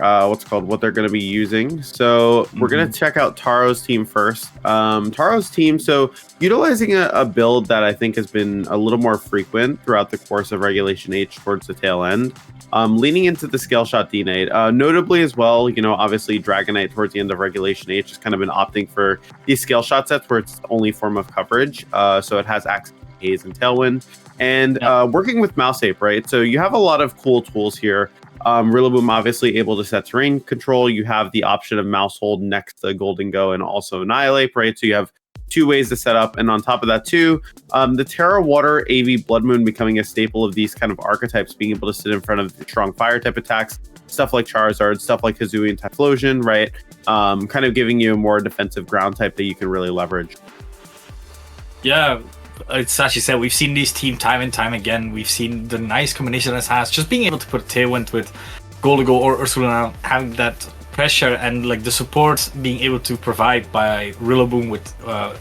what they're going to be using. So we're going to check out Taro's team first. Taro's team, so utilizing a build that I think has been a little more frequent throughout the course of Regulation H towards the tail end. Leaning into the Scale Shot D-Nate. Notably as well, obviously Dragonite towards the end of Regulation H has kind of been opting for these Scale Shot sets where it's the only form of coverage. So it has access to Haze and Tailwind. And working with Mouse Ape, right? So you have a lot of cool tools here. Rillaboom obviously able to set terrain control. You have the option of Mouse Hold next to Golden Go and also Annihilate, right? So you have 2 ways to set up. And on top of that too, the Terra Water AV Blood Moon becoming a staple of these kind of archetypes, being able to sit in front of strong fire type attacks, stuff like Charizard, stuff like Kazooie and Typhlosion, right? Kind of giving you a more defensive ground type that you can really leverage. Yeah. It's actually said we've seen this team time and time again. We've seen the nice combination this has. Just being able to put Tailwind with Goldigo or Ursaluna, having that pressure and like the support being able to provide by Rillaboom with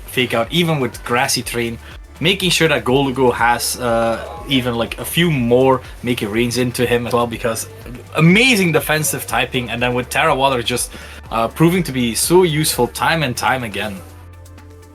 Fake Out, even with Grassy Terrain, making sure that Goldigo has even like a few more make it rains into him as well, because amazing defensive typing, and then with Terra Water just proving to be so useful time and time again.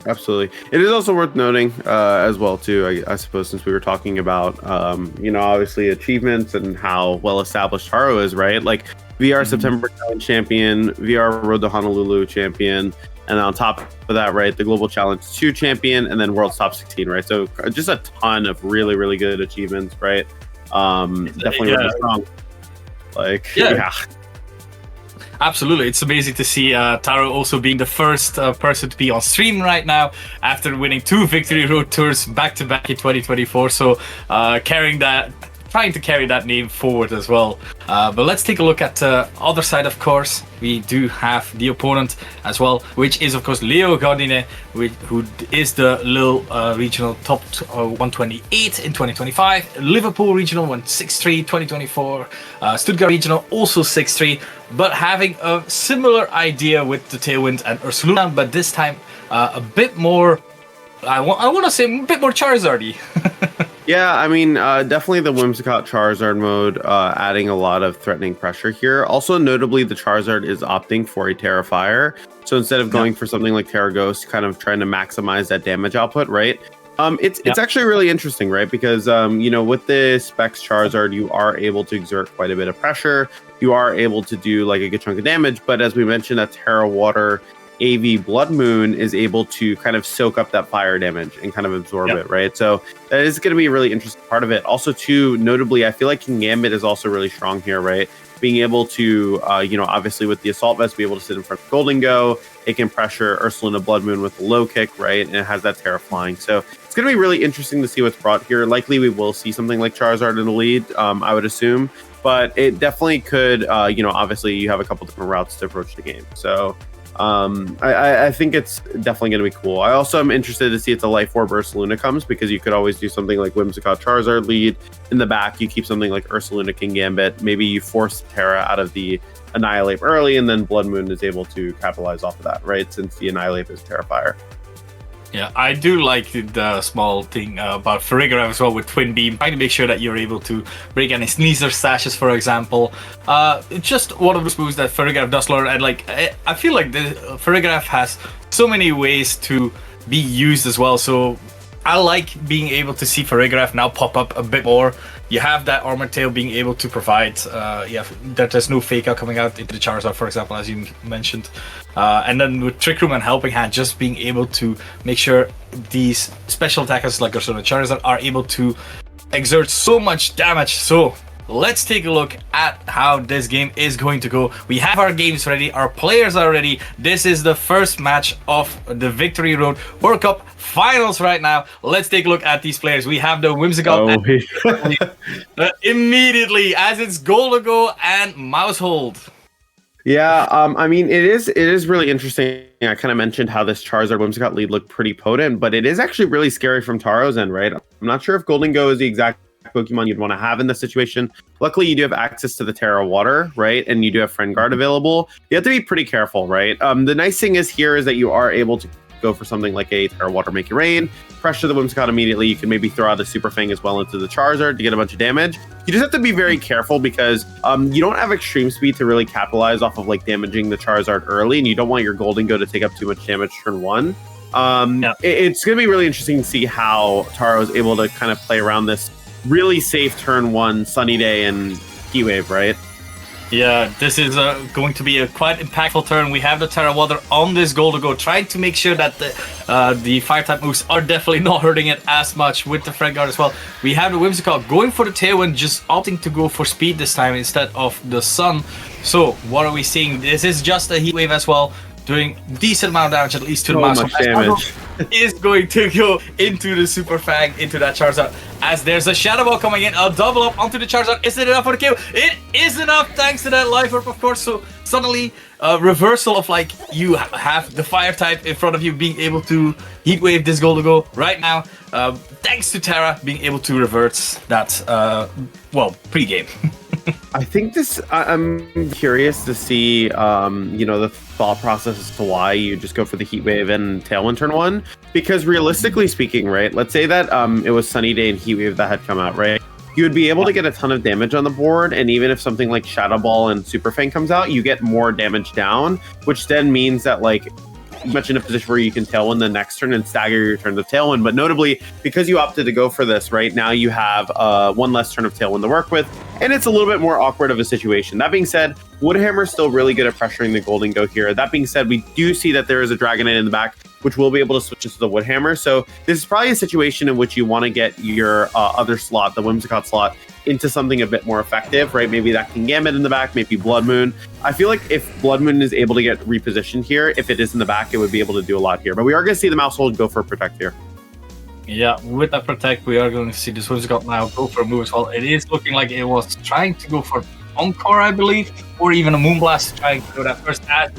Absolutely. It is also worth noting as well, too, I suppose, since we were talking about, obviously achievements and how well established Taro is, right? Like VR September Challenge champion, VR Road to Honolulu champion, and on top of that, right, the Global Challenge 2 champion, and then World's Top 16, right? So just a ton of really, really good achievements, right? Definitely really strong. Yeah. Absolutely. It's amazing to see Taro also being the first person to be on stream right now after winning 2 Victory Road Tours back-to-back in 2024. So trying to carry that name forward as well. But let's take a look at the other side, of course. We do have the opponent as well, which is, of course, Léo Gaudinet, who is the Lille Regional Top 128 in 2025, Liverpool Regional 163 2024, Stuttgart Regional also 63, but having a similar idea with the Tailwind and Ursaluna, but this time a bit more, I want to say a bit more Charizard-y. Yeah, I mean, definitely the Whimsicott Charizard mode adding a lot of threatening pressure here. Also, notably, the Charizard is opting for a Terra Fire. So instead of going for something like Terra Ghost, kind of trying to maximize that damage output, right? It's actually really interesting, right? Because, with the Specs Charizard, you are able to exert quite a bit of pressure. You are able to do like a good chunk of damage. But as we mentioned, that Terra Water AV Blood Moon is able to kind of soak up that fire damage and kind of absorb it, right? So that is going to be a really interesting part of it. Also, too, notably, I feel like King Gambit is also really strong here, right? Being able to, obviously with the Assault Vest, be able to sit in front of Golden Go, it can pressure Ursaluna Blood Moon with the low kick, right? And it has that Terra Flying. So it's going to be really interesting to see what's brought here. Likely we will see something like Charizard in the lead, I would assume. But it definitely could, obviously you have a couple different routes to approach the game. So I think it's definitely going to be cool. I also am interested to see if the Life Orb Ursaluna comes, because you could always do something like Whimsicott Charizard lead. In the back, you keep something like Ursaluna King Gambit. Maybe you force Terra out of the Annihilate early, and then Blood Moon is able to capitalize off of that, right? Since the Annihilate is Terra Fire. Yeah, I do like the small thing about Farigiraf as well with Twin Beam, trying to make sure that you're able to break any Sneasler stashes, for example. It's just one of those moves that Farigiraf does learn, and I feel like the Farigiraf has so many ways to be used as well. So I like being able to see Farigiraf now pop up a bit more. You have that Armored Tail being able to provide, that there's no Fake Out coming out into the Charizard, for example, as you mentioned. And then with Trick Room and Helping Hand, just being able to make sure these special attackers like Ursaluna Charizard are able to exert so much damage. So let's take a look at how this game is going to go. We have our games ready, our players are ready. This is the first match of the Victory Road World Cup Finals right now. Let's take a look at these players. We have the Whimsicott immediately, as it's Goldigo and Mousehold. Yeah, I mean, it is really interesting. I kind of mentioned how this Charizard Whimsicott lead looked pretty potent, but it is actually really scary from Taro's end, right? I'm not sure if Golden Go is the exact Pokemon you'd want to have in this situation. Luckily, you do have access to the Terra Water, right? And you do have Friend Guard available. You have to be pretty careful, right? The nice thing is here is that you are able to go for something like a Terra Water Make It Rain, pressure the Whimsicott immediately. You can maybe throw out a Super Fang as well into the Charizard to get a bunch of damage. You just have to be very careful because you don't have extreme speed to really capitalize off of like damaging the Charizard early, and you don't want your Golden Go to take up too much damage turn one. It's going to be really interesting to see how Taro is able to kind of play around this really safe turn one Sunny Day and Heat Wave, right? Yeah, this is going to be a quite impactful turn. We have the Terra Water on this Goldugo, trying to make sure that the Fire-type moves are definitely not hurting it as much with the Fredguard as well. We have the Whimsicott going for the Tailwind, just opting to go for speed this time instead of the Sun. So, what are we seeing? This is just a Heat Wave as well, doing decent amount of damage, at least to the mouse. So much damage. Is going to go into the Super Fang, into that Charizard, as there's a Shadow Ball coming in, a double up onto the Charizard. Is it enough for the kill? It is enough, thanks to that Life Orb, of course. So suddenly, reversal of like, you have the Fire type in front of you being able to Heat Wave this Goldugo right now, thanks to Terra being able to revert that, pre-game. I think this. I'm curious to see, the thought process as to why you just go for the Heat Wave and Tailwind turn one. Because realistically speaking, right? Let's say that it was Sunny Day and Heat Wave that had come out, right? You would be able to get a ton of damage on the board, and even if something like Shadow Ball and Super Fang comes out, you get more damage down, which then means that like much in a position where you can Tailwind the next turn and stagger your turn of Tailwind. But notably, because you opted to go for this, right now you have one less turn of Tailwind to work with, and it's a little bit more awkward of a situation. That being said, Woodhammer is still really good at pressuring the Golden Go here. That being said, we do see that there is a Dragonite in the back, which will be able to switch into the Woodhammer. So this is probably a situation in which you want to get your other slot, the Whimsicott slot, into something a bit more effective, right? Maybe that Kingambit in the back, maybe Blood Moon. I feel like if Blood Moon is able to get repositioned here, if it is in the back, it would be able to do a lot here. But we are going to see the Mousehold go for Protect here. Yeah, with that Protect, we are going to see this Whimsicott now go for a move as well. It is looking like it was trying to go for Encore, I believe, or even a Moonblast, trying to go that first as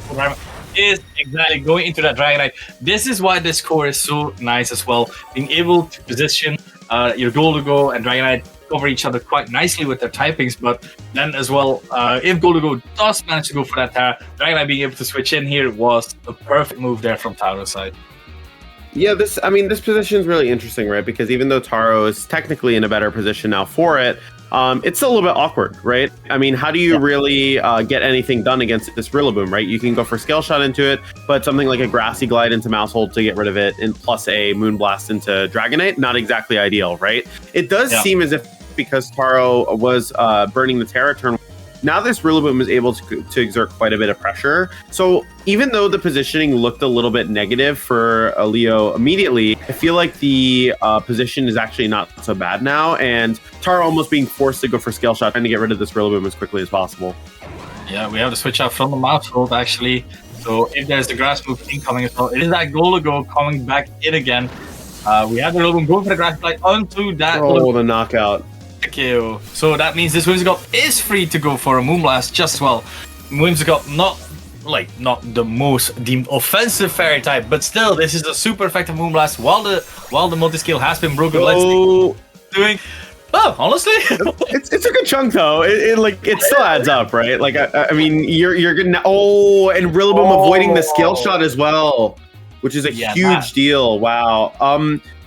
is exactly going into that Dragonite. This is why this core is so nice as well, being able to position your Goldugo and Dragonite cover each other quite nicely with their typings, but then as well, if Goldugo does manage to go for that Terra, Dragonite being able to switch in here was a perfect move there from Taro's side. Yeah, this position is really interesting, right? Because even though Taro is technically in a better position now for it, it's still a little bit awkward, right? I mean, how do you really get anything done against this Rillaboom, right? You can go for Scale Shot into it, but something like a Grassy Glide into Mousehold to get rid of it, and plus a Moonblast into Dragonite, not exactly ideal, right? It does seem as if because Taro was burning the Terra turn, now this Rillaboom is able to exert quite a bit of pressure. So even though the positioning looked a little bit negative for Leo immediately, I feel like the position is actually not so bad now, and Taro almost being forced to go for Scale Shot, trying to get rid of this Rillaboom as quickly as possible. Yeah, we have to switch out from the Mousehold actually. So if there's the Grass move incoming as well, it is that Goldugo coming back in again. We have the Rillaboom going for the Grass Glide onto that. Oh, the knockout. KO. So that means this Whimsicott is free to go for a Moonblast just as well. Whimsicott not the most deemed offensive fairy type, but still this is a super effective Moonblast while the multi-skill has been broken. Let's doing honestly it's a good chunk though. It still adds up, right? Like I mean you're gonna and Rillaboom avoiding the Scale Shot as well, which is a huge deal. Wow.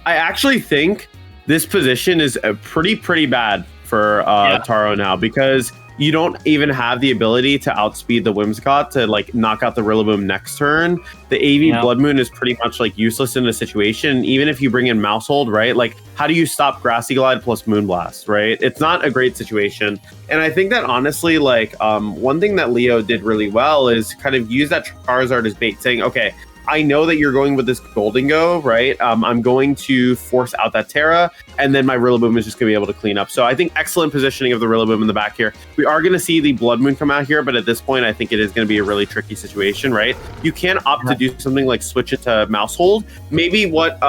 I actually think this position is pretty bad for Taro now, because you don't even have the ability to outspeed the Whimsicott to like knock out the Rillaboom next turn. The AV Blood Moon is pretty much like useless in a situation. Even if you bring in Mousehold, right? Like, how do you stop Grassy Glide plus Moonblast, right? It's not a great situation. And I think that honestly, like one thing that Leo did really well is kind of use that Charizard as bait, saying, okay, I know that you're going with this Golden Go, right? I'm going to force out that Terra, and then my Rillaboom is just going to be able to clean up. So I think excellent positioning of the Rillaboom in the back here. We are going to see the Blood Moon come out here, but at this point, I think it is going to be a really tricky situation, right? You can opt to do something like switch it to Mousehold. Maybe what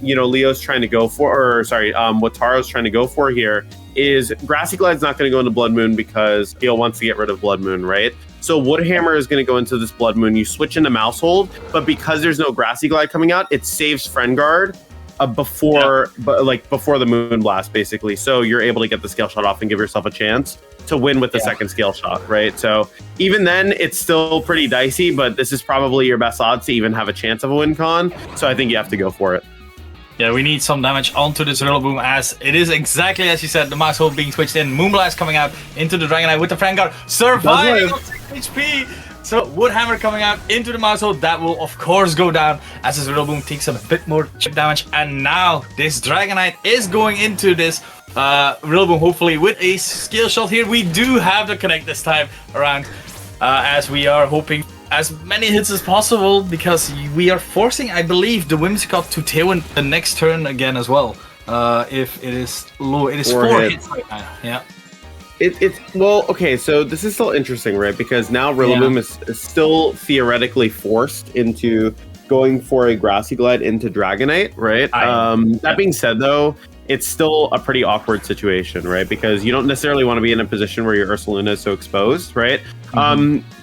Leo's trying to go for, what Taro's trying to go for here is Grassy Glide's not going to go into Blood Moon because Leo wants to get rid of Blood Moon, right? So Woodhammer is going to go into this Blood Moon. You switch into Mousehold, but because there's no Grassy Glide coming out, it saves Friend Guard before the moon blast, basically. So you're able to get the scale shot off and give yourself a chance to win with the second scale shot, right? So even then, it's still pretty dicey, but this is probably your best odds to even have a chance of a win con. So I think you have to go for it. Yeah, we need some damage onto this Rillaboom, as it is exactly as you said, the Mouse Hole being switched in, Moonblast coming out into the Dragonite with the Frengar, surviving on 6 HP! So Woodhammer coming out into the Mouse Hole, that will of course go down as this Rillaboom takes a bit more chip damage, and now this Dragonite is going into this Rillaboom, hopefully with a skill shot here. We do have the connect this time around, as we are hoping as many hits as possible, because we are forcing, I believe, the Whimsicott to Tailwind the next turn again as well. If it is low, it is 4 hits right now. Yeah. It's well, okay, so this is still interesting, right? Because now Rillaboom is still theoretically forced into going for a Grassy Glide into Dragonite, right? That being said, though, it's still a pretty awkward situation, right? Because you don't necessarily want to be in a position where your Ursaluna is so exposed, right?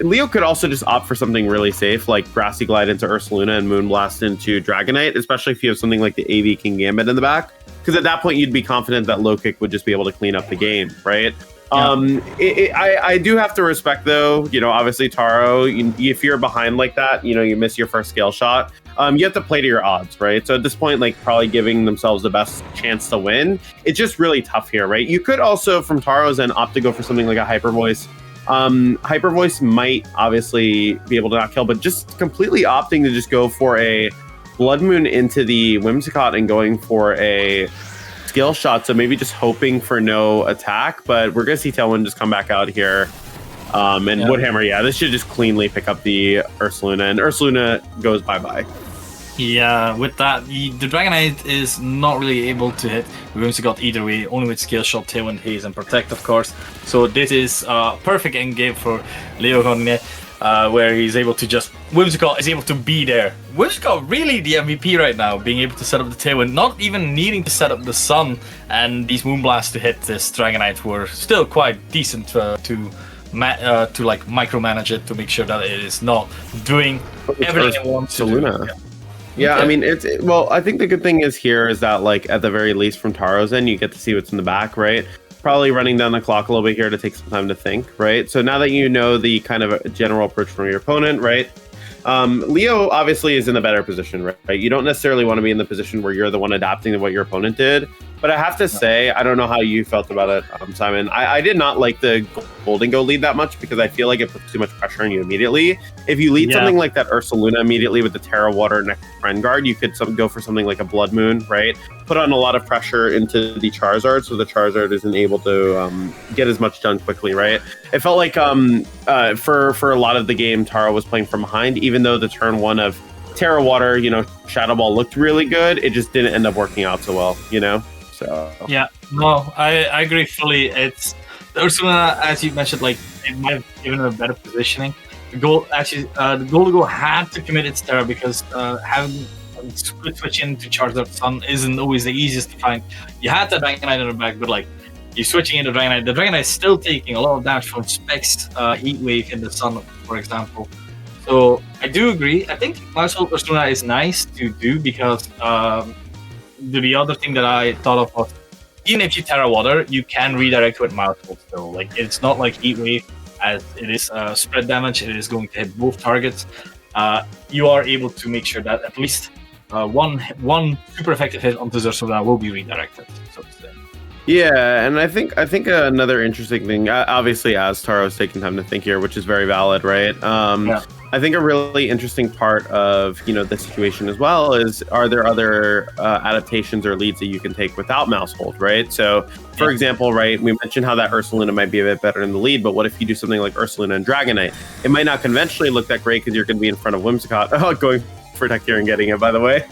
Leo could also just opt for something really safe, like Grassy Glide into Ursaluna and Moonblast into Dragonite, especially if you have something like the AV King Gambit in the back. Because at that point, you'd be confident that Low Kick would just be able to clean up the game, right? I do have to respect, though, obviously Taro, if you're behind like that, you miss your first scale shot, you have to play to your odds, right? So at this point, like, probably giving themselves the best chance to win, it's just really tough here, right? You could also, from Taro's end, opt to go for something like a Hyper Voice. Hyper Voice might obviously be able to not kill, but just completely opting to just go for a Blood Moon into the Whimsicott and going for a skill shot, so maybe just hoping for no attack, but we're gonna see Tailwind just come back out here. Woodhammer, this should just cleanly pick up the Ursaluna, and Ursaluna goes bye-bye. Yeah, with that, the Dragonite is not really able to hit Whimsicott either way, only with skill shot, Tailwind, Haze, and Protect, of course. So this is a perfect endgame for Léo Gaudinet, where he's able to just... Whimsicott is able to be there. Whimsicott really the MVP right now, being able to set up the Tailwind, not even needing to set up the Sun, and these Moonblasts to hit this Dragonite were still quite decent to like micromanage it, to make sure that it is not doing everything it wants to do. Yeah, okay. I mean, I think the good thing is here is that, like, at the very least from Taro's end, you get to see what's in the back, right? Probably running down the clock a little bit here to take some time to think, right? So now that you know the kind of general approach from your opponent, right? Leo obviously is in a better position, right? You don't necessarily want to be in the position where you're the one adapting to what your opponent did. But I have to say, I don't know how you felt about it, Simon. I did not like the Golden Go lead that much because I feel like it puts too much pressure on you immediately. If you lead something like that Ursaluna immediately with the Terra Water next Friend Guard, you could go for something like a Blood Moon, right? Put on a lot of pressure into the Charizard, so the Charizard isn't able to get as much done quickly, right? It felt like for a lot of the game, Taro was playing from behind, even though the turn one of Terra Water, Shadow Ball looked really good. It just didn't end up working out so well, So. Yeah, no, I agree fully. It's Ursaluna, as you mentioned, like, it might have given it a better positioning. The Golden Go had to commit its Terra because having split switch into Charizard Sun isn't always the easiest to find. You had that Dragonite in the back, but like, you're switching into Dragonite. The Dragonite is still taking a lot of damage from Specs, Heat Wave in the Sun, for example. So I do agree. I think Mouse Hole Ursaluna is nice to do because the other thing that I thought of was, even if you Terra Water, you can redirect with Mouse Hole still. Like, it's not like Heat Wave, as it is spread damage. It is going to hit both targets. You are able to make sure that at least one super effective hit onto Ursaluna will be redirected, so to say. Yeah, and I think another interesting thing, obviously, as Taro's taking time to think here, which is very valid, right? I think a really interesting part of the situation as well is, are there other adaptations or leads that you can take without Mouse Hold, right? So, for example, right, we mentioned how that Ursaluna might be a bit better in the lead, but what if you do something like Ursaluna and Dragonite? It might not conventionally look that great because you're going to be in front of Whimsicott. Oh, going for Tech here and getting it, by the way.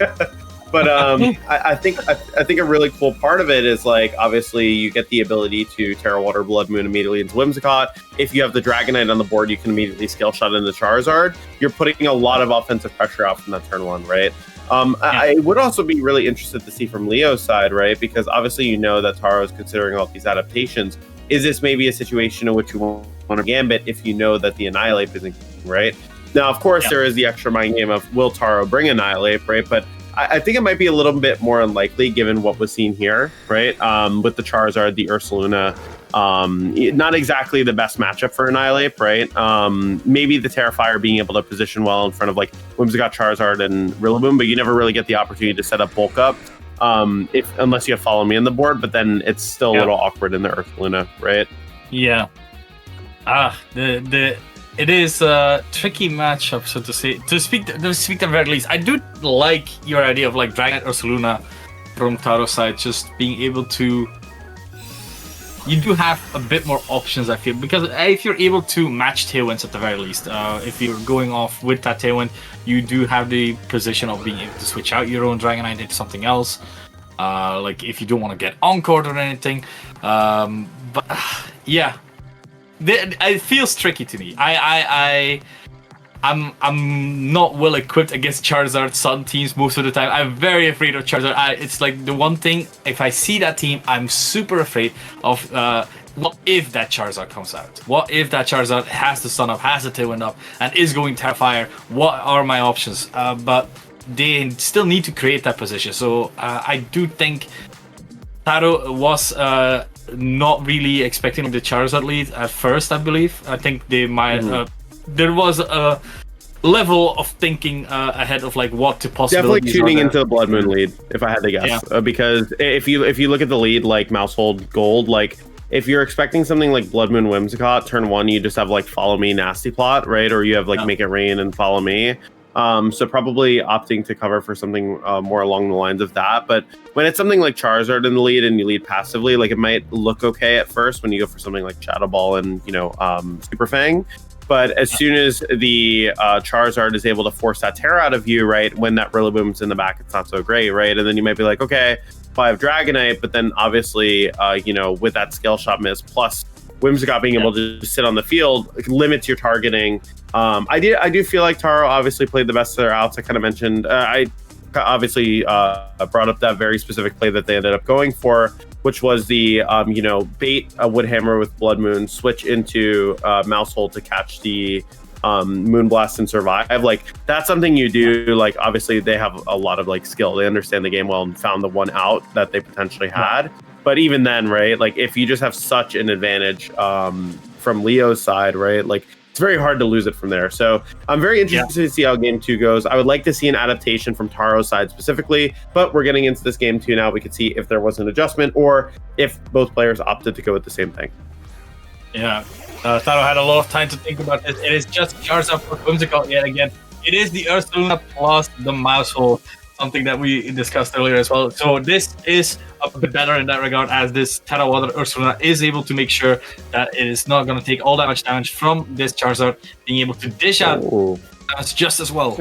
But I think a really cool part of it is, like, obviously you get the ability to Terra Water Blood Moon immediately into Whimsicott. If you have the Dragonite on the board, you can immediately Scale Shot into Charizard. You're putting a lot of offensive pressure out from that turn one, right? I would also be really interested to see from Leo's side, right? Because obviously that Taro is considering all these adaptations. Is this maybe a situation in which you want to Gambit if you know that the Annihilate isn't, right? Now, of course, there is the extra mind game of, will Taro bring Annihilate, right? But I think it might be a little bit more unlikely given what was seen here, right? With the Charizard, the Ursaluna, not exactly the best matchup for Annihilate, right? Maybe the Terrifier being able to position well in front of like Whimsicott, Charizard, and Rillaboom, but you never really get the opportunity to set up bulk up unless you have Follow Me on the board, but then it's still a little awkward in the Ursaluna, right? Yeah. It is a tricky matchup, so to say. To speak at the very least, I do like your idea of like Dragonite Ursaluna from Taro's side, just being able to. You do have a bit more options, I feel, because if you're able to match Tailwinds at the very least, if you're going off with that Tailwind, you do have the position of being able to switch out your own Dragonite into something else. Like if you don't want to get Encored or anything. But yeah. It feels tricky to me. I'm not well equipped against Charizard Sun teams most of the time. I'm very afraid of Charizard. It's like the one thing, if I see that team, I'm super afraid of what if that Charizard comes out? What if that Charizard has the Sun up, has the Tailwind up, and is going Terrifier? What are my options? But they still need to create that position. So I do think Taro was not really expecting the Charizard lead at first, I believe. I think they might... there was a level of thinking ahead of like what the possibilities definitely tuning into the Blood Moon lead, if I had to guess. Because if you look at the lead, like Mousehold Gold, like if you're expecting something like Blood Moon Whimsicott, turn 1, you just have like Follow Me Nasty Plot, right? Or you have like Make It Rain and Follow Me. So probably opting to cover for something more along the lines of that. But when it's something like Charizard in the lead and you lead passively, like it might look okay at first when you go for something like Shadow Ball and, Super Fang. But as soon as the Charizard is able to force that Terra out of you, right, when that Rillaboom's in the back, it's not so great, right? And then you might be like, okay, if I have Dragonite, but then obviously, with that Scale Shot miss plus Whimsicott being able to just sit on the field, it limits your targeting. I do feel like Taro obviously played the best of their outs. I kind of mentioned, I obviously brought up that very specific play that they ended up going for, which was the, bait a Woodhammer with Blood Moon, switch into Mousehold to catch the Moonblast and survive. Like, that's something you do. Like, obviously, they have a lot of, like, skill. They understand the game well and found the one out that they potentially had. But even then, right, like, if you just have such an advantage from Leo's side, right, like, it's very hard to lose it from there. So I'm very interested to see how game 2 goes. I would like to see an adaptation from Taro's side specifically, but we're getting into this game 2 now. We could see if there was an adjustment or if both players opted to go with the same thing. Yeah, Taro had a lot of time to think about this. It is just Charizard for Whimsicott yet again. It is the Ursaluna plus the Mousehold, something that we discussed earlier as well. So this is a bit better in that regard, as this Taro Water Ursaluna is able to make sure that it is not going to take all that much damage from this Charizard, being able to dish out damage just as well.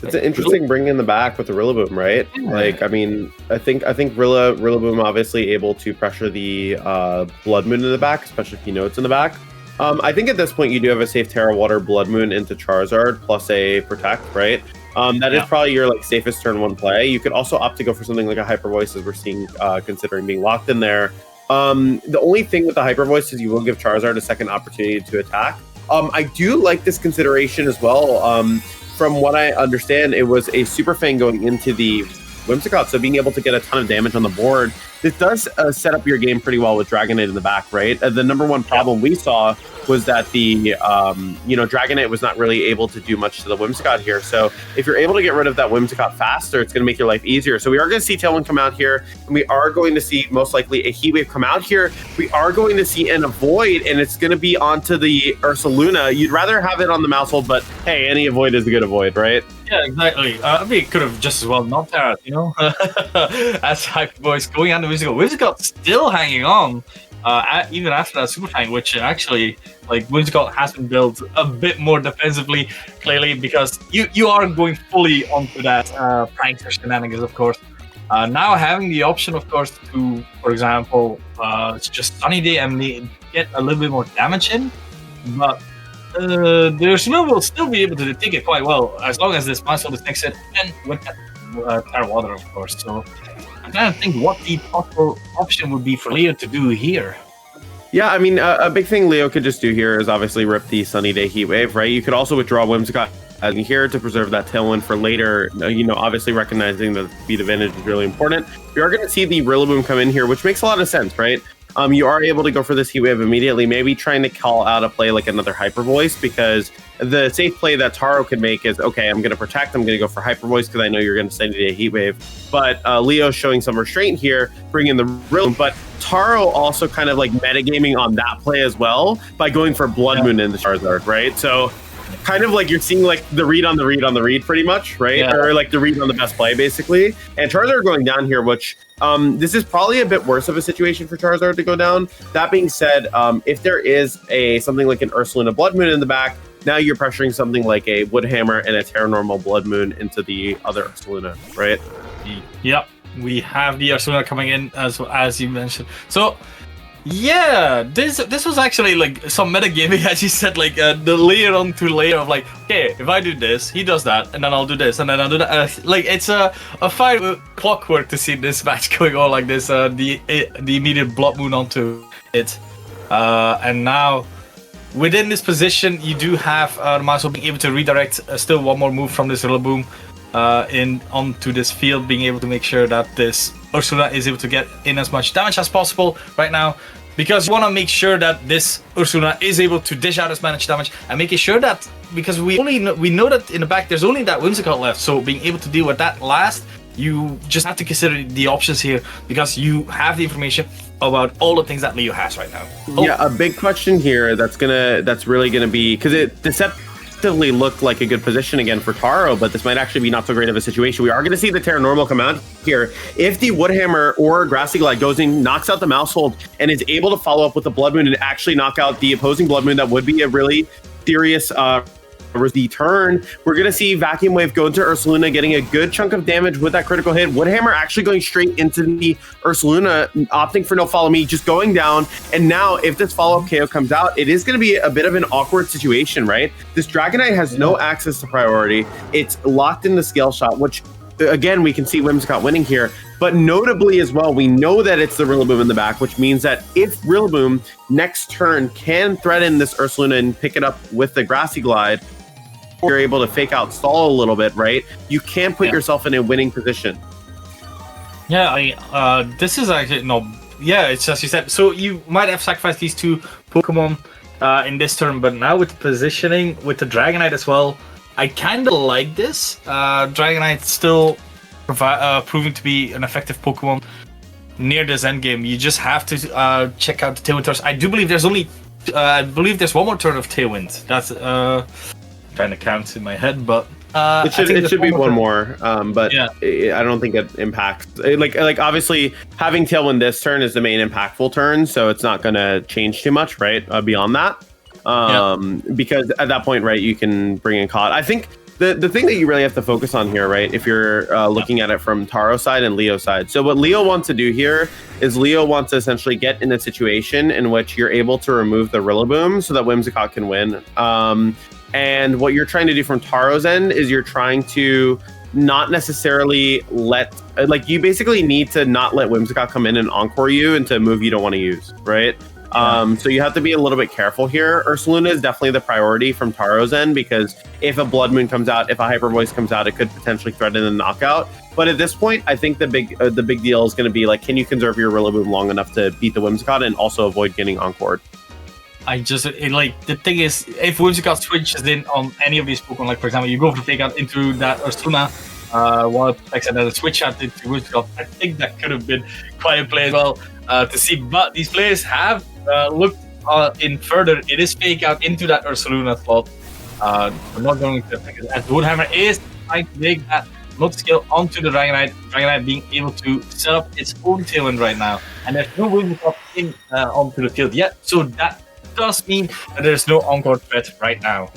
It's an interesting bring in the back with the Rillaboom, right? Yeah. Like, I mean, I think Rillaboom obviously able to pressure the Blood Moon in the back, especially if you know it's in the back. I think at this point you do have a safe Tera Water Blood Moon into Charizard plus a Protect, right? That is probably your like safest turn 1 play. You could also opt to go for something like a Hyper Voice, as we're seeing, considering being locked in there. The only thing with the Hyper Voice is you will give Charizard a second opportunity to attack. I do like this consideration as well. From what I understand, it was a Super Fang going into the Whimsicott, so being able to get a ton of damage on the board. This does set up your game pretty well with Dragonite in the back, right? The number one problem we saw was that the Dragonite was not really able to do much to the Whimsicott here. So if you're able to get rid of that Whimsicott faster, it's going to make your life easier. So we are going to see Tailwind come out here, and we are going to see most likely a Heat Wave come out here. We are going to see an Avoid, and it's going to be onto the Ursaluna. You'd rather have it on the Mousehold, but hey, any Avoid is a good Avoid, right? Yeah, exactly. I mean, it could have just as well not Tara, as Hyper Voice going on the Whimsicott. Whimsicott still hanging on, even after that Super Fang, which actually, like, Whimsicott has been built a bit more defensively, clearly, because you are going fully onto that prankster shenanigans, of course. Now having the option, of course, to, for example, just Sunny Day and get a little bit more damage in, but the Ursaluna will still be able to take it quite well, as long as this Mousehold is next to it, and with that Taro Water, of course. So I'm trying to think what the possible option would be for Leo to do here. Yeah, I mean, a big thing Leo could just do here is obviously rip the Sunny Day Heat Wave, right? You could also withdraw Whimsicott here to preserve that tailwind for later. Obviously recognizing that speed advantage is really important. We are going to see the Rillaboom come in here, which makes a lot of sense, right? You are able to go for this Heat Wave immediately, maybe trying to call out a play like another Hyper Voice, because the safe play that Taro could make is, okay, I'm going to protect, I'm going to go for Hyper Voice because I know you're going to send it a Heat Wave. But Leo's showing some restraint here, bringing the Rillaboom. But Taro also kind of like metagaming on that play as well by going for Blood Moon in the Charizard, right? So kind of like you're seeing like the read on the read on the read pretty much, right? Yeah. Or like the read on the best play basically. And Charizard going down here, which this is probably a bit worse of a situation for Charizard to go down. That being said, if there is something like an Ursaluna Blood Moon in the back, now you're pressuring something like a Wood Hammer and a Terra Normal Blood Moon into the other Ursaluna, right? Yep, we have the Ursaluna coming in as you mentioned. So yeah, this was actually like some metagaming, as you said, like the layer onto layer of like, okay, if I do this, he does that, and then I'll do this, and then I'll do that. Like it's a fire clockwork to see this match going on like this. The immediate Blood Moon onto it, and now within this position, you do have the Maso being able to redirect still one more move from this Rillaboom onto this field, being able to make sure that this Ursaluna is able to get in as much damage as possible right now, because you want to make sure that this Ursaluna is able to dish out as much damage, and making sure that, because we know that in the back there's only that Whimsicott left, so being able to deal with that last, you just have to consider the options here, because you have the information about all the things that Leo has right now. Yeah, a big question here that's really gonna be, because it deceptively looked like a good position again for Taro, but this might actually be not so great of a situation. We are going to see the Terra Normal come out here. If the Wood Hammer or Grassy Glide goes in, knocks out the Mousehold, and is able to follow up with the Blood Moon and actually knock out the opposing Blood Moon, that would be a really serious the turn. We're going to see Vacuum Wave go into Ursaluna, getting a good chunk of damage with that critical hit. Wood Hammer actually going straight into the Ursaluna, opting for no follow me, just going down. And now if this follow-up KO comes out, it is going to be a bit of an awkward situation, right? This Dragonite has no access to priority. It's locked in the Scale Shot, which again, we can see Whimsicott winning here. But notably as well, we know that it's the Rillaboom in the back, which means that if Rillaboom next turn can threaten this Ursaluna and pick it up with the Grassy Glide, you're able to fake out stall a little bit, right? You can put yourself in a winning position. Yeah, this is actually it's as you said. So you might have sacrificed these two Pokemon in this turn, but now with the positioning with the Dragonite as well, I kind of like this. Dragonite still proving to be an effective Pokemon near this endgame. You just have to check out the Tailwind turns. I do believe there's one more turn of Tailwind. That's trying to count in my head, but it should be one more. But yeah. I don't think it impacts. Like obviously having Tailwind this turn is the main impactful turn, so it's not going to change too much, right? Beyond that, because at that point, right, you can bring in Cod. I think the thing that you really have to focus on here, right, if you're looking at it from Taro's side and Leo's side. So what Leo wants to do here is Leo wants to essentially get in a situation in which you're able to remove the Rillaboom so that Whimsicott can win. And what you're trying to do from Taro's end is you're trying to not necessarily you basically need to not let Whimsicott come in and encore you into a move you don't want to use, right? So you have to be a little bit careful here. Ursaluna is definitely the priority from Taro's end, because if a Blood Moon comes out, if a Hyper Voice comes out, it could potentially threaten a knockout. But at this point, I think the big deal is going to be like, can you conserve your Rillaboom long enough to beat the Whimsicott and also avoid getting encored? The thing is, if Whimsicott switches in on any of these Pokemon, like for example, you go for Fake Out into that Ursaluna, while it takes another switch out into Whimsicott, I think that could have been quite a play as well to see. But these players have looked in further. It is Fake Out into that Ursaluna slot. We're not going to affect it, as Woodhammer is trying to make that not skill onto the Dragonite. Dragonite being able to set up its own Tailwind right now, and there's no Whimsicott onto the field yet. So that does mean that there's no encore threat right now.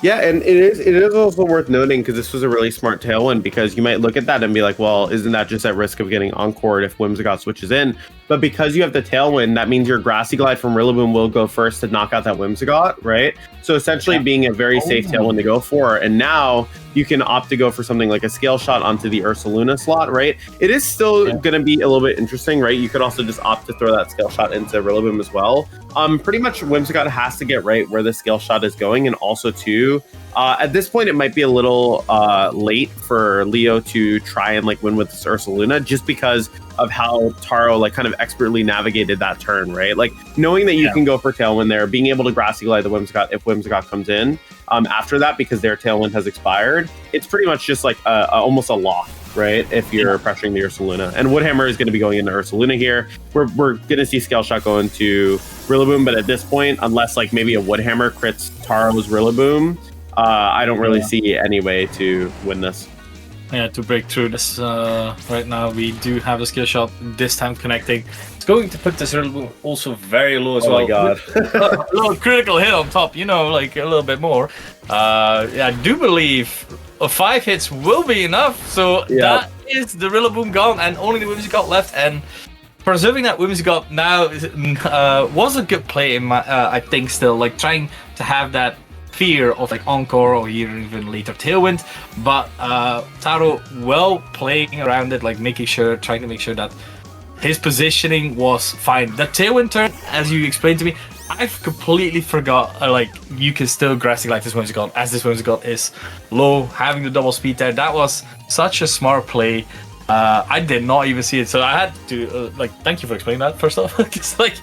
Yeah, and it is also worth noting, because this was a really smart Tailwind, because you might look at that and be like, well, isn't that just at risk of getting encored if Whimsicott switches in? But because you have the Tailwind, that means your Grassy Glide from Rillaboom will go first to knock out that Whimsicott, right? So essentially being a very safe Tailwind to go for. And now you can opt to go for something like a Scale Shot onto the Ursaluna slot, right? It is still going to be a little bit interesting, right? You could also just opt to throw that Scale Shot into Rillaboom as well. Pretty much Whimsicott has to get right where the Scale Shot is going, and also too, At this point, it might be a little late for Leo to try and like win with this Ursaluna, just because of how Taro like kind of expertly navigated that turn, right? Like knowing that you can go for Tailwind there, being able to Grassy Glide the Whimsicott if Whimsicott comes in after that because their Tailwind has expired. It's pretty much just like almost a lock, right? If you're pressuring the Ursaluna. And Woodhammer is going to be going into Ursaluna here. We're going to see Scale Shot go into Rillaboom, but at this point, unless like maybe a Woodhammer crits Taro's Rillaboom, I don't really see any way to win this. Yeah, to break through this right now, we do have the Skill Shot this time connecting. It's going to put this Rillaboom also very low as well. Oh my god. A little critical hit on top, you know, like a little bit more. Yeah, I do believe 5 hits will be enough. So that is the Rillaboom gone and only the Whimsicott left. And preserving that Whimsicott now was a good play in my, I think still, like trying to have that fear of like Encore or even later Tailwind, but Taro well playing around it, like trying to make sure that his positioning was fine. The Tailwind turn, as you explained to me, I've completely forgot, like you can still Grassy like this Whimsicott, as this Whimsicott is low, having the double speed there. That was such a smart play. I did not even see it, so I had to like thank you for explaining that first off. It's like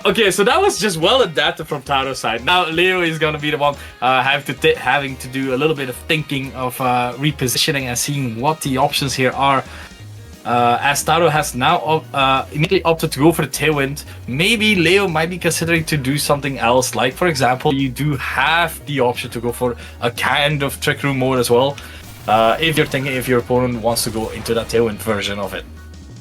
okay, so that was just well adapted from Taro's side. Now Leo is gonna be the one having to do a little bit of thinking of repositioning and seeing what the options here are. As Taro has now immediately opted to go for the Tailwind, maybe Leo might be considering to do something else. Like for example, you do have the option to go for a kind of Trick Room mode as well, if you're thinking if your opponent wants to go into that Tailwind version of it.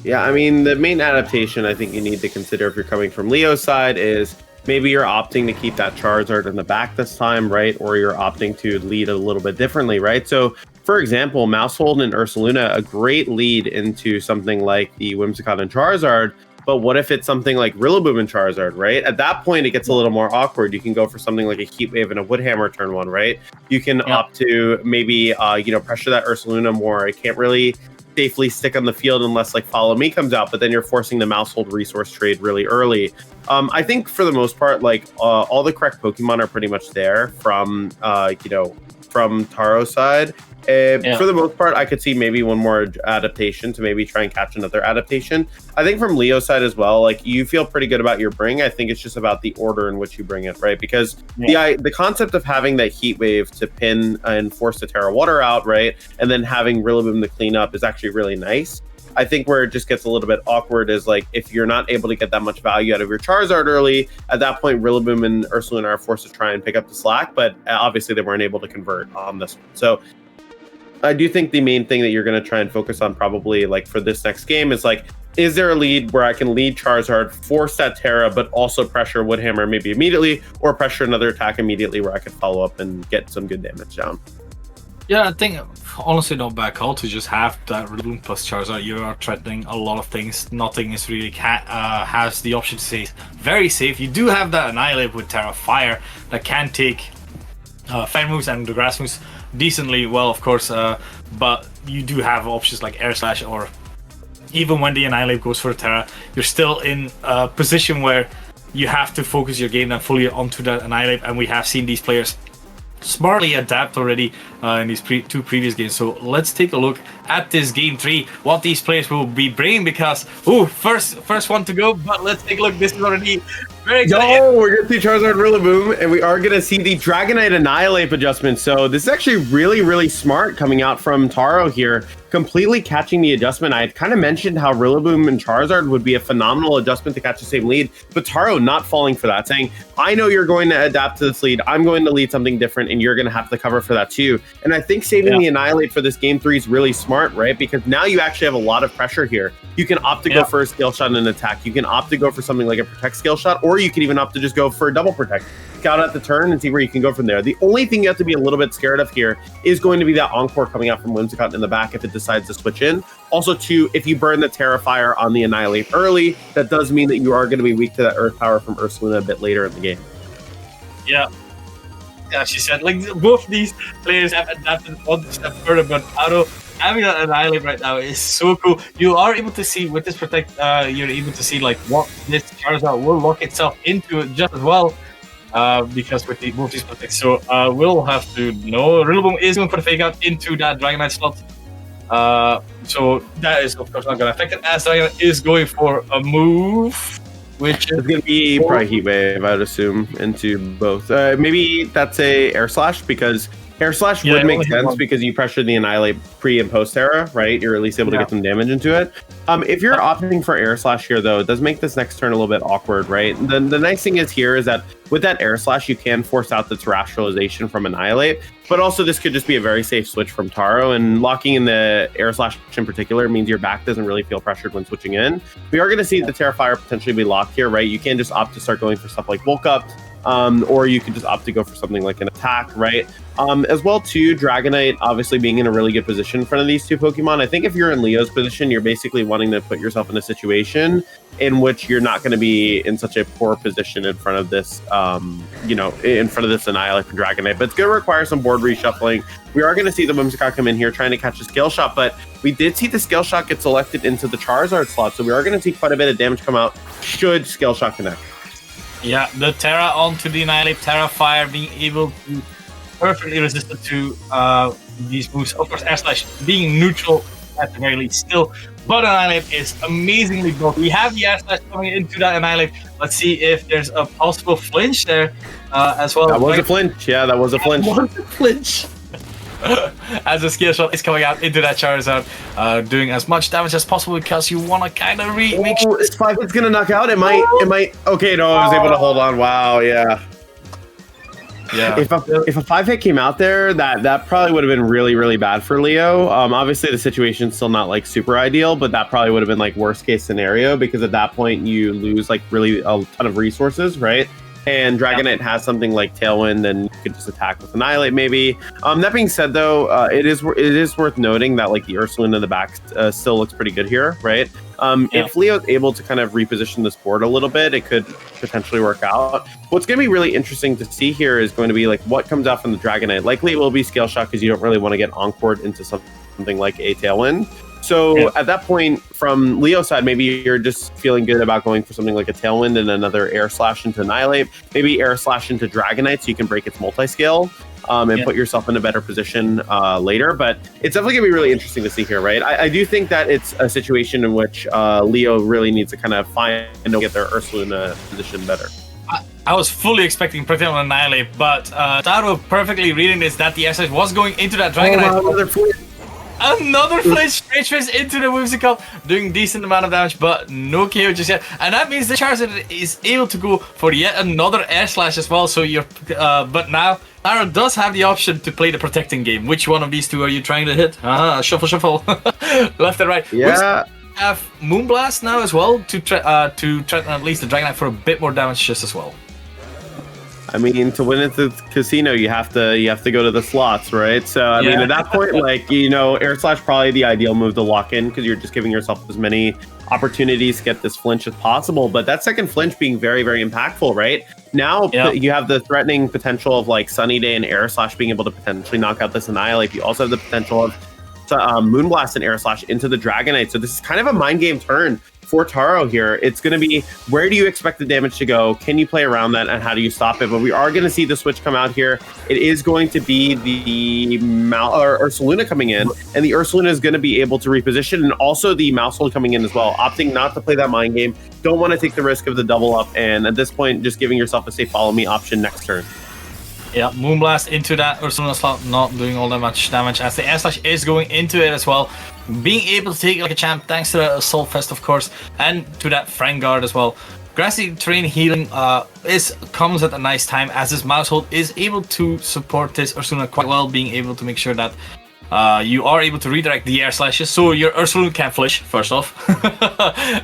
Yeah, I mean, the main adaptation I think you need to consider if you're coming from Leo's side is maybe you're opting to keep that Charizard in the back this time, right? Or you're opting to lead a little bit differently, right? So, for example, Mousehold and Ursaluna, a great lead into something like the Whimsicott and Charizard, but what if it's something like Rillaboom and Charizard, right? At that point, it gets a little more awkward. You can go for something like a Heat Wave and a Woodhammer turn 1, right? You can opt to maybe, pressure that Ursaluna more. It can't really safely stick on the field unless like Follow Me comes out, but then you're forcing the Mousehold resource trade really early. I think for the most part, like all the correct Pokemon are pretty much there from from Taro's side. For the most part, I could see maybe one more adaptation to maybe try and catch another adaptation. I think from Leo's side as well, like you feel pretty good about your bring. I think it's just about the order in which you bring it, right? Because the concept of having that Heat Wave to pin and force the Terra Water out, right? And then having Rillaboom to clean up is actually really nice. I think where it just gets a little bit awkward is like if you're not able to get that much value out of your Charizard early, at that point Rillaboom and Ursaluna are forced to try and pick up the slack, but obviously they weren't able to convert on this one. So I do think the main thing that you're going to try and focus on probably like for this next game is like, is there a lead where I can lead Charizard, force that Terra, but also pressure Woodhammer maybe immediately, or pressure another attack immediately where I can follow up and get some good damage down? Yeah, I think honestly not bad call to just have that Rillaboom plus Charizard. You are threatening a lot of things. Nothing is really has the option to say very safe. You do have that Annihilate with Terra Fire that can take Fire moves and the Grass moves decently well, of course, but you do have options like Air Slash, or even when the Annihilate goes for a Terra, you're still in a position where you have to focus your game then fully onto that Annihilate, and we have seen these players smartly adapt already in these two previous games. So let's take a look at this game 3, what these players will be bringing, because first one to go, but let's take a look. This is already very exciting. We're gonna see Charizard Rillaboom, and we are gonna see the Dragonite Annihilate adjustment. So this is actually really, really smart coming out from Taro here, completely catching the adjustment. I had kind of mentioned how Rillaboom and Charizard would be a phenomenal adjustment to catch the same lead, but Taro not falling for that, saying, I know you're going to adapt to this lead, I'm going to lead something different, and you're going to have to cover for that too. And I think saving the Annihilate for this game 3 is really smart, right? Because now you actually have a lot of pressure here. You can opt to go for a Scale Shot and an attack. You can opt to go for something like a Protect Scale Shot, or you can even opt to just go for a Double Protect. Scout out the turn and see where you can go from there. The only thing you have to be a little bit scared of here is going to be that Encore coming out from Whimsicott in the back if it decides to switch in. Also, too, if you burn the Terra Fire on the Annihilate early, that does mean that you are going to be weak to that Earth Power from Ursaluna a bit later in the game. Yeah, she said, like, both these players have adapted one step further, but Taro having that Annihilate right now is so cool. You are able to see with this Protect, you're able to see like what this Charizard will lock itself into just as well. because with both these protects. So we'll have to know. Rillaboom is going for the fake out into that Dragonite slot. So that is of course not going to affect it, as Dragonite is going for a move, which is It's going to be probably Heat Wave, I'd assume, into both. Maybe that's a Air Slash, because Air Slash would make sense because you pressure the Annihilate pre and post Terra, right? You're at least able to get some damage into it. If you're opting for Air Slash here, though, it does make this next turn a little bit awkward, right? The nice thing is here is that with that Air Slash, you can force out the Terrestrialization from Annihilate, but also this could just be a very safe switch from Taro, and locking in the Air Slash in particular means your back doesn't really feel pressured when switching in. We are going to see the Terrifier potentially be locked here, right? You can just opt to start going for stuff like Bulk Up, or you could just opt to go for something like an attack, right? As well, too, Dragonite obviously being in a really good position in front of these two Pokemon. I think if you're in Leo's position, you're basically wanting to put yourself in a situation in which you're not going to be in such a poor position in front of this, in front of this Annihilate for Dragonite. But it's going to require some board reshuffling. We are going to see the Whimsicott come in here trying to catch a Scale Shot, but we did see the Scale Shot get selected into the Charizard slot, so we are going to see quite a bit of damage come out should Scale Shot connect. Yeah, the Terra onto the Annihilate, Terrifier being able to perfectly resistant to these moves. Of course, Air Slash being neutral at the very least still, but Annihilate is amazingly built. We have the Air Slash coming into that Annihilate. Let's see if there's a possible flinch there as well. That was a flinch. Yeah, that was a flinch. That was a flinch. As the Scale Shot is coming out into that Charizard, doing as much damage as possible because you want to kind of make sure. Is 5-Hit's gonna knock out? It might. Okay, no, I was able to hold on. Wow, yeah. Yeah. If a 5-Hit came out there, that probably would have been really, really bad for Leo. Obviously the situation's still not like super ideal, but that probably would have been like worst case scenario, because at that point you lose like really a ton of resources, right? And Dragonite has something like Tailwind, and you could just attack with Annihilate maybe. That being said, though, it is worth noting that like the Ursaline in the back still looks pretty good here, right? If Leo's able to kind of reposition this board a little bit, it could potentially work out. What's going to be really interesting to see here is going to be like what comes out from the Dragonite. Likely it will be Scale Shot, because you don't really want to get encored into something like a Tailwind. So at that point, from Leo's side, maybe you're just feeling good about going for something like a Tailwind and another Air Slash into Annihilate. Maybe Air Slash into Dragonite so you can break its multi-scale and put yourself in a better position later. But it's definitely going to be really interesting to see here, right? I do think that it's a situation in which Leo really needs to kind of find and get their Ursaluna position better. I was fully expecting Protect on Annihilate, but Taro perfectly reading this, that the Air Slash was going into that Dragonite. Another flinch, straight face into the Whimsicott, doing decent amount of damage, but no KO just yet. And that means the Charizard is able to go for yet another Air Slash as well. So but now Taro does have the option to play the protecting game. Which one of these two are you trying to hit? Shuffle, left and right. Yeah. We have Moonblast now as well to threaten at least the Dragonite for a bit more damage just as well. I mean, to win at the casino, you have to go to the slots, right? So I mean, at that point, like, Air Slash probably the ideal move to lock in, because you're just giving yourself as many opportunities to get this flinch as possible. But that second flinch being very, very impactful, right? Now you have the threatening potential of like Sunny Day and Air Slash being able to potentially knock out this Annihilate. You also have the potential of Moonblast and Air Slash into the Dragonite. So this is kind of a mind game turn for Taro here. It's going to be, where do you expect the damage to go? Can you play around that, and how do you stop it? But we are going to see the switch come out here. It is going to be the Ursaluna coming in, and the Ursaluna is going to be able to reposition, and also the Maushold coming in as well, opting not to play that mind game. Don't want to take the risk of the double up, and at this point, just giving yourself a safe follow me option next turn. Yeah, Moonblast into that Ursaluna slot, not doing all that much damage, as the Air Slash is going into it as well. Being able to take it like a champ, thanks to the Assault Fest, of course, and to that Frank Guard as well. Grassy Terrain healing comes at a nice time, as this Maushold is able to support this Ursaluna quite well, being able to make sure that you are able to redirect the Air Slashes, so your Ursaluna can't flinch, first off.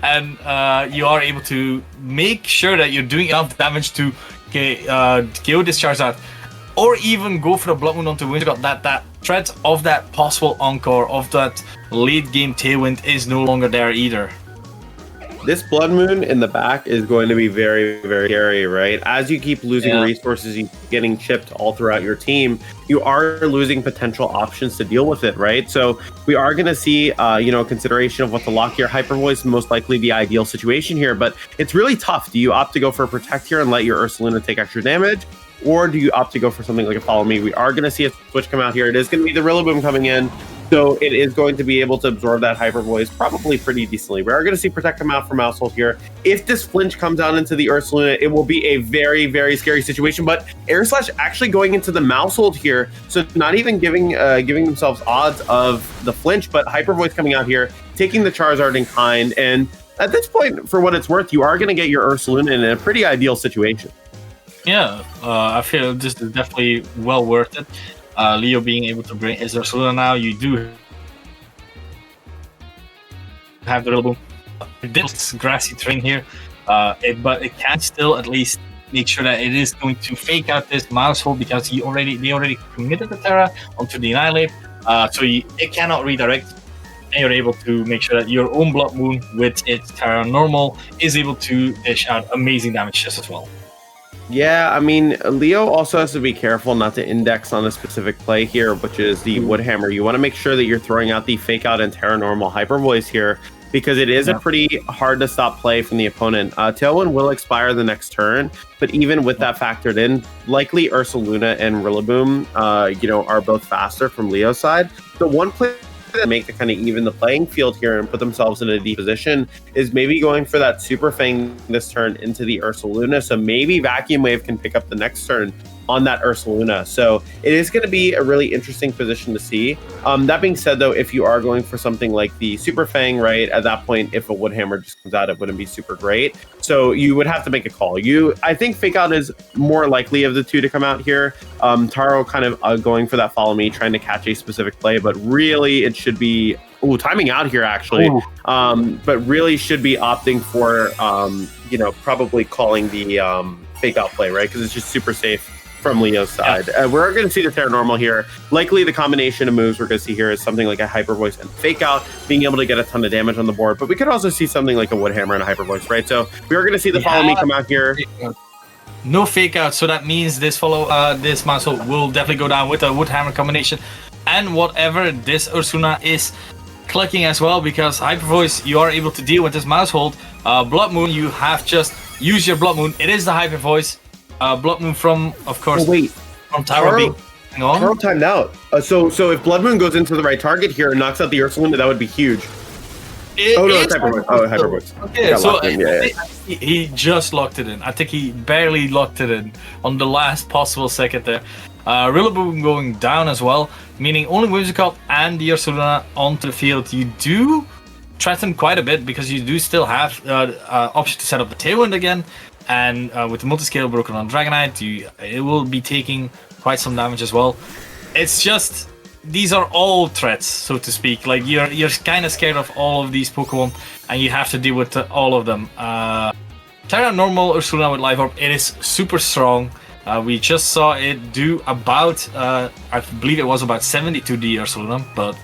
And you are able to make sure that you're doing enough damage to KO this Charizard, or even go for the Blood Moon onto Whimsicott. That threat of that possible Encore, of that late game Tailwind, is no longer there either. this Blood Moon in the back is going to be very, very scary, right? As you keep losing resources, you keep getting chipped all throughout your team, you are losing potential options to deal with it, right? So we are going to see, consideration of what to lock here. Hyper Voice most likely the ideal situation here, but it's really tough. Do you opt to go for a Protect here and let your Ursaluna take extra damage? Or do you opt to go for something like a Follow Me? We are going to see a switch come out here. It is going to be the Rillaboom coming in. So it is going to be able to absorb that Hyper Voice probably pretty decently. We are going to see Protect come out from Maushold here. If this flinch comes out into the Ursaluna, it will be a very, very scary situation. But Air Slash actually going into the Maushold here, so not even giving themselves odds of the flinch, but Hyper Voice coming out here, taking the Charizard in kind. And at this point, for what it's worth, you are going to get your Ursaluna in a pretty ideal situation. Yeah, I feel this is definitely well worth it. Leo being able to bring his Ursaluna now, you do have the Rillaboom. This grassy terrain here, but it can still at least make sure that it is going to fake out this Maushold because they already committed the Terra onto the Annihilate, so it cannot redirect, and you're able to make sure that your own Blood Moon with its Terra Normal is able to dish out amazing damage just as well. Yeah, I mean, Leo also has to be careful not to index on a specific play here, which is the Woodhammer. You want to make sure that you're throwing out the Fake Out and Terra Normal Hyper Voice here, because it is a pretty hard to stop play from the opponent. Tailwind will expire the next turn, but even with that factored in, likely Ursaluna and Rillaboom, are both faster from Leo's side. The one play that make to kind of even the playing field here and put themselves in a deep position is maybe going for that Super Fang this turn into the Ursaluna. So maybe Vacuum Wave can pick up the next turn on that Ursaluna. So it is going to be a really interesting position to see. That being said, though, if you are going for something like the Super Fang, right, at that point, if a Woodhammer just comes out, it wouldn't be super great. So you would have to make a call. I think Fake Out is more likely of the two to come out here. Taro kind of going for that Follow Me, trying to catch a specific play, but really it should be timing out here actually. But really should be opting for probably calling the Fake Out play, right? Because it's just super safe from Leo's side. We're going to see the Terra Normal here. Likely the combination of moves we're going to see here is something like a Hyper Voice and Fake Out, being able to get a ton of damage on the board. But we could also see something like a Woodhammer and a Hyper Voice, right? So we are going to see the Follow Me come out here. No Fake Out, so that means this Maushold will definitely go down with a Woodhammer combination. And whatever this Ursaluna is clicking as well, because Hyper Voice, you are able to deal with this Maushold. Blood Moon, you have just used your Blood Moon. It is the Hyper Voice. Blood Moon from, of course, from Taro. Taro timed out. So if Blood Moon goes into the right target here and knocks out the Ursaluna, that would be huge. It's Hyper Voice. Oh, Hyper Voice. Okay, so he just locked it in. I think he barely locked it in on the last possible second there. Rillaboom going down as well, meaning only Whimsicott and the Ursaluna onto the field. You do threaten quite a bit because you do still have option to set up the Tailwind again. And with the multi-scale broken on Dragonite, it will be taking quite some damage as well. It's just, these are all threats, so to speak. Like, you're kind of scared of all of these Pokemon, and you have to deal with all of them. Terra Normal Ursaluna with Life Orb, it is super strong. We just saw it do about, I believe it was about 72 the Ursaluna, but...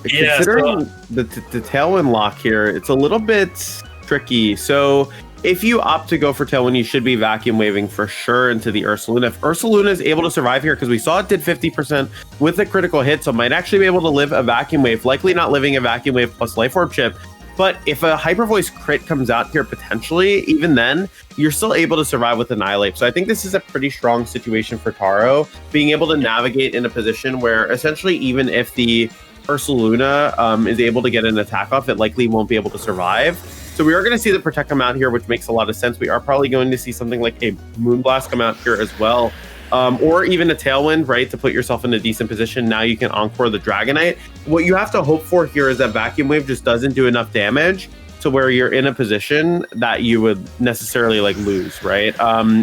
considering the Tailwind lock here, it's a little bit tricky. So if you opt to go for Tailwind, you should be Vacuum Waving for sure into the Ursaluna. If Ursaluna is able to survive here, because we saw it did 50% with a critical hit, so might actually be able to live a Vacuum Wave, likely not living a Vacuum Wave plus Life Orb chip. But if a Hyper Voice crit comes out here, potentially, even then, you're still able to survive with Annihilate. So I think this is a pretty strong situation for Taro, being able to navigate in a position where essentially even if the Ursaluna is able to get an attack off, it likely won't be able to survive. So we are going to see the Protect come out here, which makes a lot of sense. We are probably going to see something like a Moonblast come out here as well. Or even a Tailwind, right, to put yourself in a decent position. Now you can Encore the Dragonite. What you have to hope for here is that Vacuum Wave just doesn't do enough damage to where you're in a position that you would necessarily like lose, right?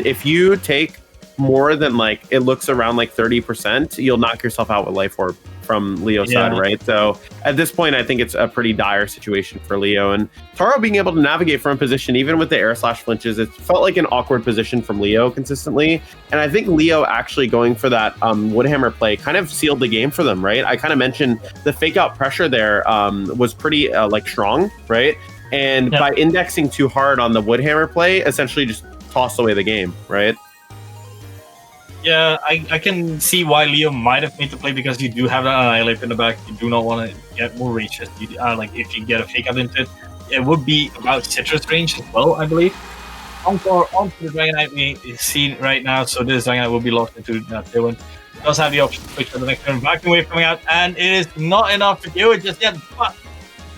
If you take more than like it looks around like 30%, you'll knock yourself out with Life Orb from Leo's side, right? So at this point, I think it's a pretty dire situation for Leo. And Taro being able to navigate from a position, even with the air slash flinches, it felt like an awkward position from Leo consistently. And I think Leo actually going for that Woodhammer play kind of sealed the game for them, right? I kind of mentioned the fake out pressure there was pretty like strong, right? And by indexing too hard on the Woodhammer play, essentially just tossed away the game, right? Yeah, I can see why Leo might have made the play, because you do have that Annihilate in the back. You do not want to get more range. Like if you get a fake out into it, it would be about Citrus range as well, I believe. Onto the Dragonite we see right now, so this Dragonite will be locked into Tailwind. Does have the option to switch on the next turn. Vacuum Wave coming out, and it is not enough to do it just yet, but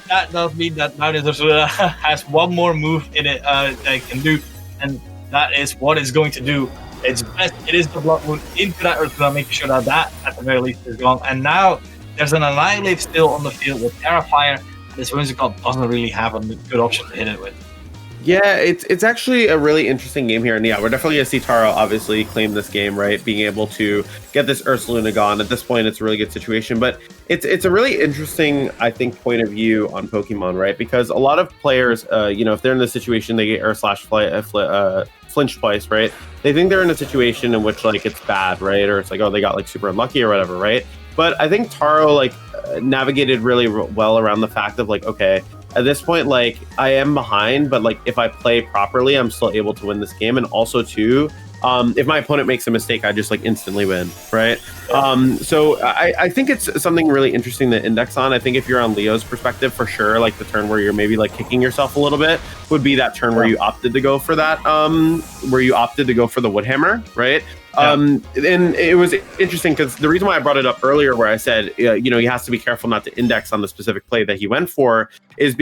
that does mean that now Ursula has one more move in it that it can do, and that is what it's going to do. It's best. It is the Blood Moon into that Ursula, making sure that at the very least is gone. And now there's an Annihilate still on the field with Terrafire. This Whimsicott doesn't really have a good option to hit it with. Yeah, it's actually a really interesting game here, and yeah, we're definitely gonna see Taro obviously claim this game, right? Being able to get this Ursaluna gone. At this point, it's a really good situation, but it's a really interesting, I think, point of view on Pokemon, right? Because a lot of players, if they're in this situation, they get flinch twice, right? They think they're in a situation in which like it's bad, right? Or it's like, oh, they got like super unlucky or whatever, right? But I think Taro like navigated really well around the fact of like, okay, at this point, like I am behind, but like if I play properly, I'm still able to win this game. And also too, if my opponent makes a mistake, I just like instantly win, right? So I think it's something really interesting to index on. I think if you're on Leo's perspective, for sure, like the turn where you're maybe like kicking yourself a little bit would be that turn where you opted to go for that, where you opted to go for the Woodhammer, right? And it was interesting because the reason why I brought it up earlier, where I said, he has to be careful not to index on the specific play that he went for, is